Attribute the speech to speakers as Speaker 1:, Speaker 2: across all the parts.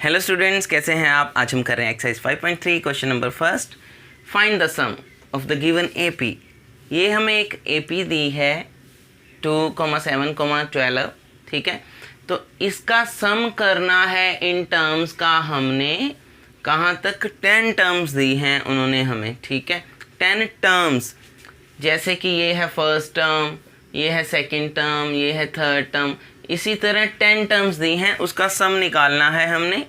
Speaker 1: Hello students, कैसे हैं आप। आज हम कर रहे हैं exercise 5.3 question number first. Find the sum of the given AP. ये हमें एक एपी दी है 2,7,12, ठीक है। तो इसका सम करना है इन टर्म्स का। हमने कहाँ तक 10 टर्म्स दी हैं उन्होंने हमें, ठीक है। 10 टर्म्स, जैसे कि ये है फर्स्ट टर्म, ये है सेकंड टर्म, ये है थर्ड टर्म, इसी तरह 10 टर्म्स दी हैं, उसका सम निकालना है हमने।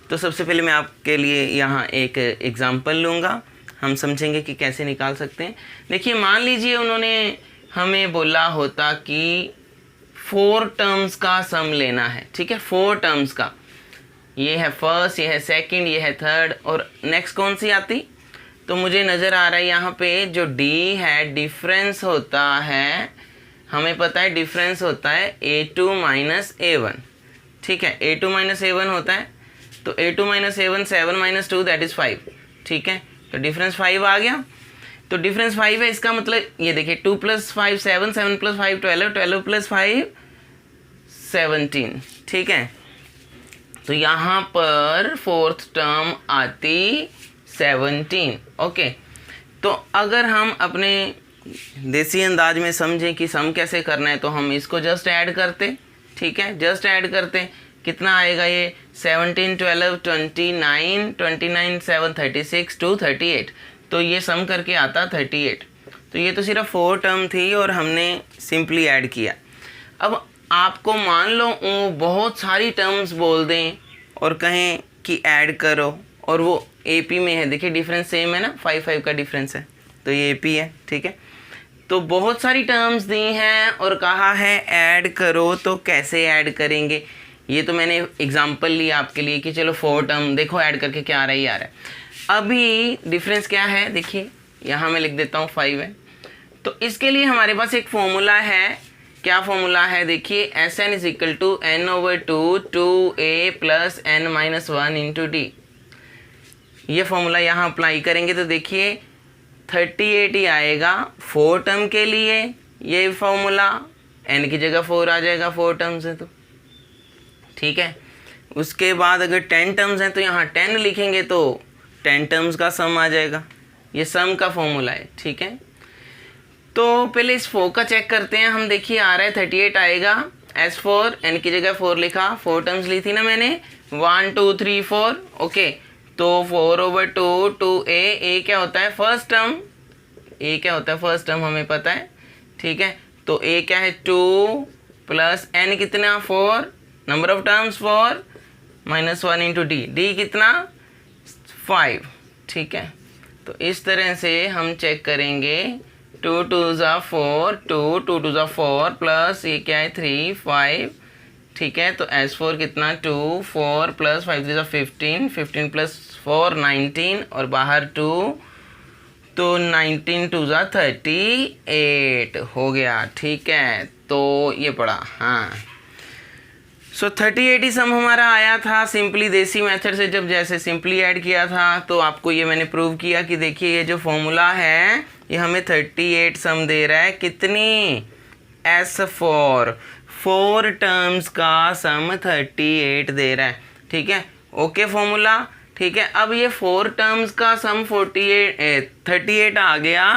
Speaker 1: तो सबसे पहले मैं आपके लिए यहाँ एक एग्जांपल लूँगा, हम समझेंगे कि कैसे निकाल सकते हैं। देखिए, मान लीजिए उन्होंने हमें बोला होता कि 4 टर्म्स का सम लेना है, ठीक है। 4 टर्म्स का, ये है फर्स्ट, ये है सेकंड, ये है थर्ड, और नेक्स्ट कौन सी आती। तो मुझे नज़र आ रहा है यहाँ पे जो डी है, डिफरेंस होता है, हमें पता है डिफरेंस होता है a2 माइनस a1, ठीक है। a2 माइनस a1 होता है, तो a2 minus a1 7 minus 2 that is 5, ठीक है। तो डिफरेंस 5 आ गया। तो डिफरेंस 5 है, इसका मतलब ये देखिए 2 प्लस 5 7, 7 प्लस 5 12, 12 प्लस 5 17, ठीक है। तो यहाँ पर फोर्थ टर्म आती 17, ओके। तो अगर हम अपने देसी अंदाज में समझें कि सम कैसे करना है, तो हम इसको जस्ट ऐड करते, ठीक है। जस्ट ऐड करते, कितना आएगा ये 17 12 29 29 7 36 2 38, तो ये सम करके आता 38। तो ये तो सिर्फ 4 टर्म थी और हमने सिंपली ऐड किया। अब आपको मान लो वो बहुत सारी टर्म्स बोल दें और कहें कि ऐड करो, और वो एपी में है, देखिए डिफरेंस सेम है ना, 5 का डिफरेंस है, तो ये एपी है, ठीक है। तो बहुत सारी टर्म्स दी हैं और कहा है ऐड करो, तो कैसे ऐड करेंगे। ये तो मैंने एग्जांपल लिया आपके लिए कि चलो 4 टर्म देखो ऐड करके क्या आ रहा है, ये आ रहा है। अभी डिफरेंस क्या है, देखिए यहाँ मैं लिख देता हूँ 5 है। तो इसके लिए हमारे पास एक फॉर्मूला है। क्या फॉर्मूला है, देखिए Sn is equal to n/2 2a plus n-1 into d. ये फॉर्मूला यहाँ अप्लाई करेंगे तो देखिए 38 ही आएगा 4 टर्म के लिए। ये फॉर्मूला n की जगह 4 आ जाएगा 4 टर्म्स है तो, ठीक है। उसके बाद अगर 10 टर्म्स हैं तो यहाँ 10 लिखेंगे तो 10 टर्म्स का सम आ जाएगा। ये सम का फॉर्मूला है, ठीक है। तो पहले इस 4 का चेक करते हैं हम। देखिए आ रहा है 38 आएगा। S4 n की जगह 4 लिखा, 4 टर्म्स ली थी ना मैंने, 1 2 3 4, ओके। तो 4/2 2a क्या होता है फर्स्ट टर्म, a क्या होता है फर्स्ट टर्म हमें पता है, ठीक है। तो a क्या है 2 प्लस n कितना 4, number of terms 4 -1 into D कितना 5, ठीक है। तो इस तरह से हम चेक करेंगे 2 2 4 2 2 2 4 प्लस ये क्या है 3 5, ठीक है। तो S4 कितना 2 4 प्लस 5 3 15, 15 प्लस 4 19, और बाहर 2, तो 19 2 38 हो गया, ठीक है। तो ये पड़ा, हाँ। सो 38 ही सम हमारा आया था सिंपली देसी मेथड से। जब जैसे सिंपली ऐड किया था तो आपको ये मैंने प्रूव किया कि देखिए ये जो फॉर्मूला है ये हमें 38 सम दे रहा है। कितनी S4 4 टर्म्स का सम 38 दे रहा है, ठीक है। ओके फॉर्मूला, ठीक है। अब ये 4 टर्म्स का सम 38 आ गया,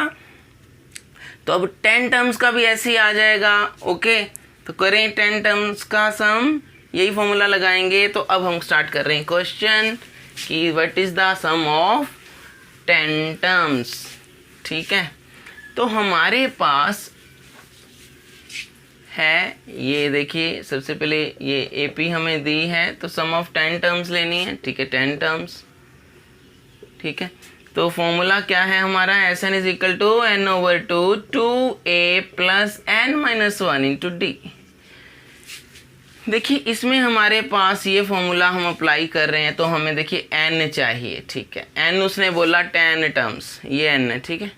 Speaker 1: तो अब 10 टर्म्स का भी ऐसे ही आ जाएगा, ओके। तो करें 10 टर्म्स का सम, यही फॉर्मूला लगाएंगे। तो अब हम स्टार्ट कर रहे हैं क्वेश्चन कि what is the sum of 10 terms, ठीक है। तो हमारे पास है, ये देखिए सबसे पहले ये एपी हमें दी है, तो सम ऑफ 10 टर्म्स लेनी है, ठीक है। 10 टर्म्स, ठीक है। तो फॉर्मूला क्या है हमारा, Sn is equal to n/2 2a plus n-1 into d. देखिए इसमें हमारे पास ये फॉर्मूला हम अप्लाई कर रहे हैं, तो हमें देखिए n चाहिए, ठीक है। n उसने बोला 10 टर्म्स, ये n है, ठीक है,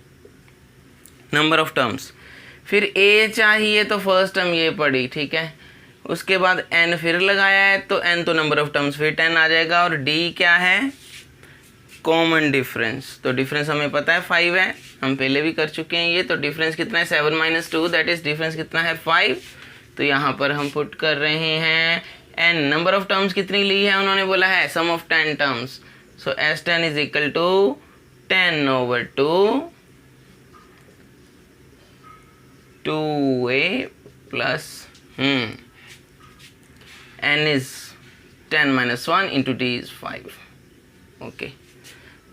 Speaker 1: नंबर ऑफ टर्म्स। फिर a चाहिए तो फर्स्ट टर्म ये पड़ी, ठीक है। उसके बाद n फिर लगाया है, तो n तो नंबर ऑफ टर्म्स फिर 10 आ जाएगा। और d क्या है, कॉमन डिफरेंस। तो डिफरेंस हमें पता है 5 है, हम पहले भी कर चुके हैं ये। तो डिफरेंस कितना है 7 - 2, दैट इज डिफरेंस कितना है 5। तो यहाँ पर हम पुट कर रहे हैं n नंबर ऑफ टर्म्स कितनी ली है उन्होंने बोला है sum of 10 terms, so S10 is equal to 10/2 2a plus n is 10 minus 1 into d is 5. Okay,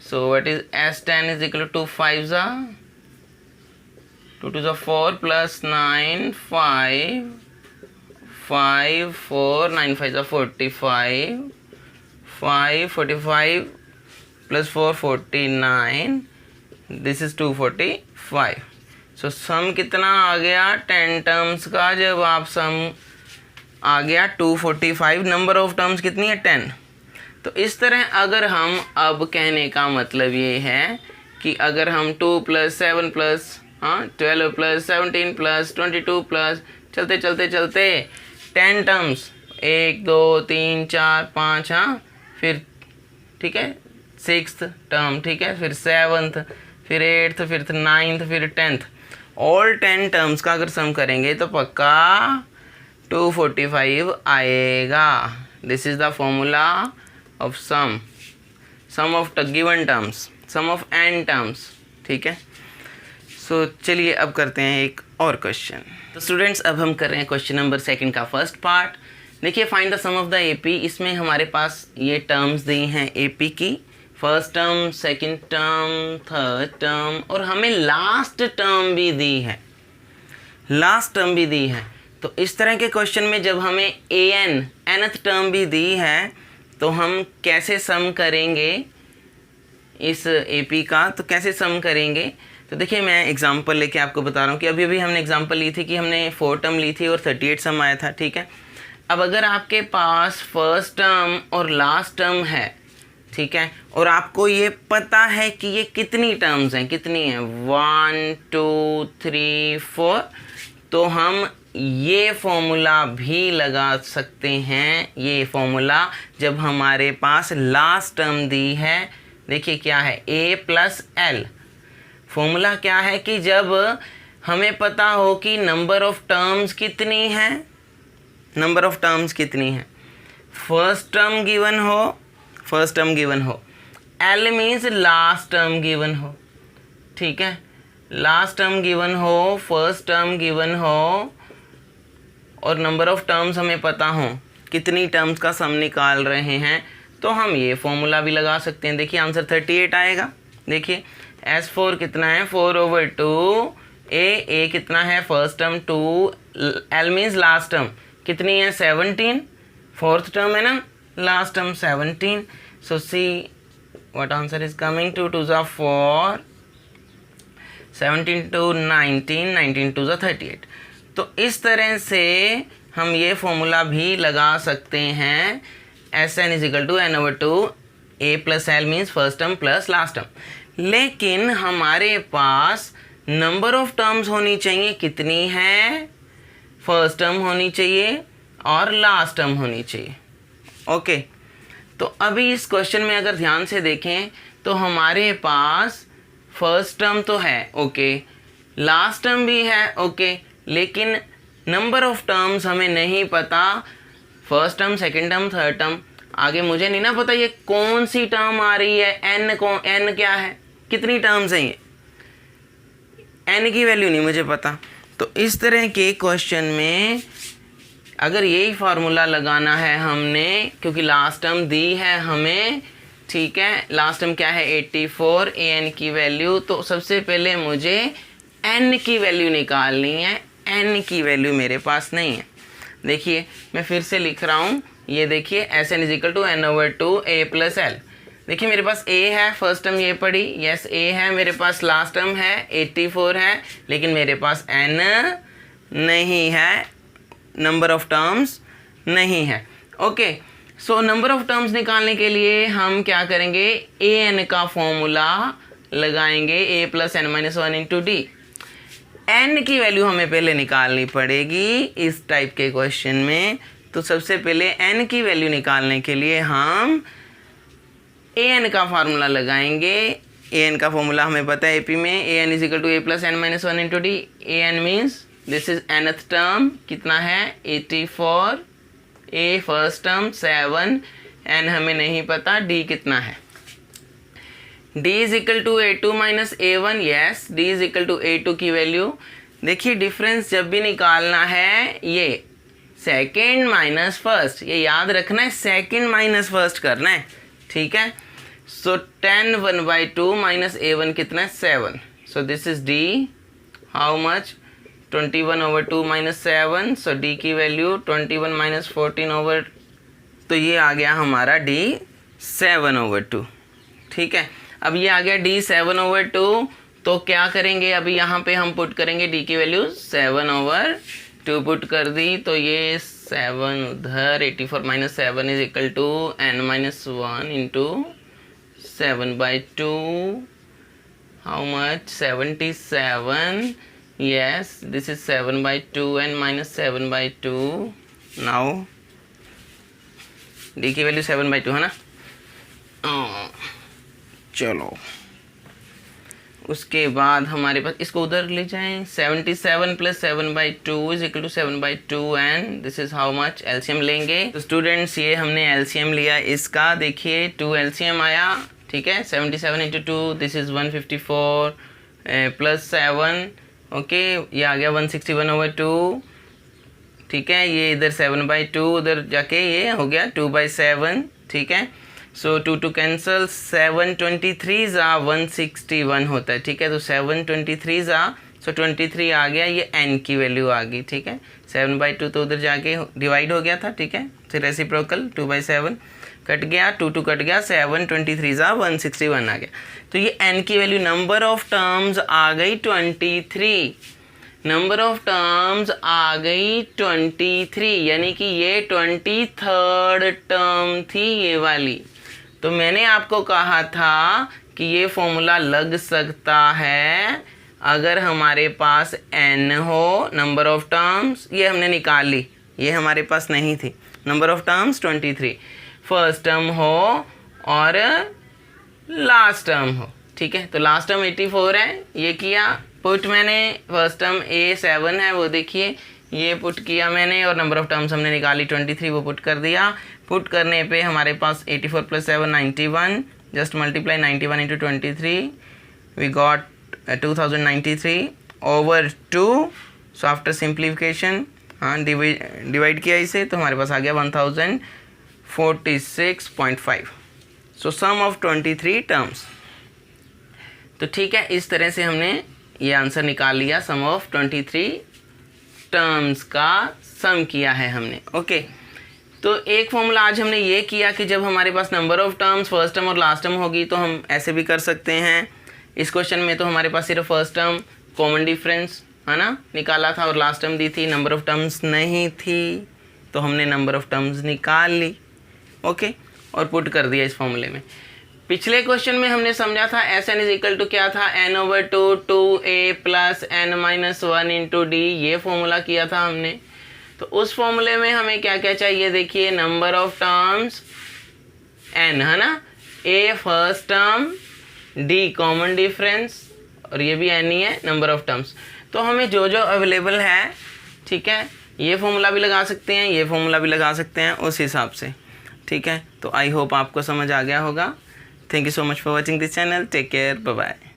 Speaker 1: so what is S10 is equal to 2 5s are 2 2s are 4 plus 9 5 5 4 9 5s are 45 5 45 plus 4 49, this is 245. सो सम कितना आ गया 10 terms का, जब आप सम आ गया 245, number of terms कितनी है 10। तो इस तरह अगर हम अब कहने का मतलब ये है कि अगर हम 2 + 7 + 12 + 17 + 22 प्लस चलते चलते चलते 10 टर्म्स 1 2 3 4 5 फिर ठीक है 6th टर्म, ठीक है फिर 7th, फिर 8th, फिर 9th, फिर 10th, ऑल 10 टर्म्स का अगर सम करेंगे तो पक्का 245 आएगा। This is the formula of sum of given terms, sum of n terms, ठीक है। सो चलिए अब करते हैं एक और क्वेश्चन। तो स्टूडेंट्स अब हम कर रहे हैं क्वेश्चन नंबर 2 का फर्स्ट पार्ट। देखिए find the sum of the AP, इसमें हमारे पास ये टर्म्स दी हैं AP की, first term, second term, third term, और हमें लास्ट टर्म भी दी है, लास्ट टर्म भी दी है। तो इस तरह के क्वेश्चन में जब हमें nth टर्म भी दी है तो हम कैसे सम करेंगे इस AP का, तो कैसे सम करेंगे। तो देखिए मैं एग्जांपल लेके आपको बता रहा हूँ कि अभी अभी हमने एग्जांपल ली थी कि हमने 4 टर्म ली थी और 38 सम आया था, ठीक है। अब अगर आपके पास फर्स्ट टर्म और लास्ट टर्म है, ठीक है, और आपको ये पता है कि ये कितनी टर्म्स हैं, कितनी हैं 1 2 3 4, तो हम ये फॉर्मूला भी लगा सकते हैं। ये फॉर्मूला जब हमारे पास लास्ट टर्म दी है, देखिए क्या है a + l। फॉर्मूला क्या है कि जब हमें पता हो कि नंबर ऑफ टर्म्स कितनी है, नंबर ऑफ टर्म्स कितनी है, फर्स्ट टर्म गिवन हो, L means last term given हो, ठीक है, लास्ट टर्म गिवन हो, फर्स्ट टर्म गिवन हो, और नंबर ऑफ टर्म्स हमें पता हो कितनी टर्म्स का सम निकाल रहे हैं, तो हम ये फॉर्मूला भी लगा सकते हैं। देखिए आंसर 38 आएगा। देखिए S4 कितना है 4/2, A कितना है first term 2, L means last term कितनी है 17, फोर्थ टर्म है ना, last term 17। So see what answer is coming, 2 2s are 4, 17 2 19, 19 2s are 38। तो इस तरह से हम ये फॉर्मूला भी लगा सकते हैं, Sn is equal to n/2, A + L means first term plus last term. लेकिन हमारे पास नंबर ऑफ टर्म्स होनी चाहिए, कितनी है, फर्स्ट टर्म होनी चाहिए और लास्ट टर्म होनी चाहिए। ओके, तो अभी इस क्वेश्चन में अगर ध्यान से देखें तो हमारे पास फर्स्ट टर्म तो है, ओके, लास्ट टर्म भी है, ओके, लेकिन नंबर ऑफ टर्म्स हमें नहीं पता, first term, second term, third term, आगे मुझे नहीं ना पता ये कौन सी टर्म आ रही है, n क्या है, कितनी टर्म्स हैं ये, n की वैल्यू नहीं मुझे पता। तो इस तरह के क्वेश्चन में अगर यही फार्मूला लगाना है हमने, क्योंकि लास्ट टर्म दी है हमें, ठीक है, लास्ट टर्म क्या है 84, an की वैल्यू, तो सबसे पहले मुझे n की वैल्यू निकालनी है, n की वैल्यू मेरे पास नहीं है। देखिए मैं फिर से लिख रहा हूँ, ये देखिए Sn is equal to n/2 A + L। देखिए मेरे पास A है, फर्स्ट टर्म ये पड़ी, यस A है, मेरे पास लास्ट टर्म है 84 है, लेकिन मेरे पास n नहीं है, नंबर ऑफ टर्म्स नहीं है। Okay, so number of terms निकालने के लिए हम क्या करेंगे, an का फॉर्मूला लगाएंगे, A + n-1 × d। n की वैल्यू हमें पहले निकालनी पड़ेगी इस टाइप के क्वेश्चन में। तो सबसे पहले n की वैल्यू निकालने के लिए हम an का फार्मूला लगाएंगे। an का फॉर्मूला हमें पता है AP में, an is equal to A + n-1 × d। an means this is nth term, कितना है 84, ए फर्स्ट टर्म 7, एन हमें नहीं पता, डी कितना है। d is equal to A2 minus A1, yes d is equal to A2 की value देखिए, difference जब भी निकालना है ये सेकेंड माइनस फर्स्ट, ये याद रखना है, सेकेंड माइनस फर्स्ट करना है, ठीक है। सो 10 1/2 माइनस A1 कितना है 7, so this is d, how much 21/2 minus 7, so d की वैल्यू 21 माइनस 14 तो ये आ गया हमारा d 7/2, ठीक है। अब ये आ गया d 7/2, तो क्या करेंगे, अभी यहाँ पे हम पुट करेंगे d की वैल्यू 7/2 पुट कर दी, तो ये 7 उधर 84 minus 7 is equal to n minus 1 into 7/2, how much 77, yes this is 7/2 n minus 7/2, now d की वैल्यू 7/2 है ना। चलो उसके बाद हमारे पास, इसको उधर ले जाएं, 77 plus 7/2 is equal to 7/2 and this is how much, LCM लेंगे। तो स्टूडेंट्स ये हमने एलसीएम लिया इसका, देखिए 2 एलसीएम आया, ठीक है। 77 into 2 this is 154 plus 7, okay, ये आ गया 161/2, ठीक है। ये इधर 7/2 उधर जाके ये हो गया 2/7, ठीक है। सो 2 कैंसल, 723 जा 161 होता है, ठीक है। तो 723 जा, सो 23 आ गया, ये n की वैल्यू आ गई, ठीक है। 7/2 तो उधर जाके डिवाइड हो गया था, ठीक है। फिर रेसिप्रोकल 2/7 कट गया, 2 कट गया, 723 जा 161 आ गया। तो ये n की वैल्यू, नंबर ऑफ टर्म्स आ गई 23, नंबर ऑफ टर्म्स आ गई 23, यानी कि ये 23rd टर्म थी ये वाली। तो मैंने आपको कहा था कि ये फॉर्मूला लग सकता है अगर हमारे पास n हो, नंबर ऑफ टर्म्स, ये हमने निकाल ली, ये हमारे पास नहीं थी, number of terms 23, first term हो और लास्ट टर्म हो, ठीक है। तो लास्ट टर्म 84 है, ये किया पुट मैंने, फर्स्ट टर्म A7 है वो देखिए, ये पुट किया मैंने, और नंबर ऑफ टर्म्स हमने निकाली 23, वो पुट कर दिया। पुट करने पे हमारे पास 84 plus 7 91, just multiply 91 into 23, we got 2093 over 2, so after simplification, हाँ डिवाइड किया इसे, तो हमारे पास आ गया 1046.5, सो सम ऑफ 23 टर्म्स। तो ठीक है, इस तरह से हमने ये आंसर निकाल लिया, सम ऑफ 23 टर्म्स का सम किया है हमने, ओके। तो एक फॉर्मूला आज हमने ये किया कि जब हमारे पास number of terms first term और लास्ट टर्म होगी तो हम ऐसे भी कर सकते हैं। इस क्वेश्चन में तो हमारे पास सिर्फ फर्स्ट टर्म कॉमन डिफरेंस है ना निकाला था और लास्ट टर्म दी थी, नंबर ऑफ टर्म्स नहीं थी, तो हमने नंबर ऑफ टर्म्स निकाल ली, ओके, और पुट कर दिया इस फॉर्मूले में। पिछले क्वेश्चन में हमने समझा था S n is equal to क्या था, n/2 2a plus n-1 into d, ये फॉर्मूला किया था हमने। तो उस फॉर्मूले में हमें क्या क्या चाहिए, देखिए नंबर ऑफ टर्म्स n है ना, a first term, d common difference, और ये भी n ही है नंबर ऑफ टर्म्स। तो हमें जो जो अवेलेबल है, ठीक है, ये फॉर्मूला भी लगा सकते हैं, ये फॉर्मूला भी लगा सकते हैं उस हिसाब से, ठीक है। तो आई होप आपको समझ आ गया होगा। Thank you so much for watching this channel. Take care. Bye bye.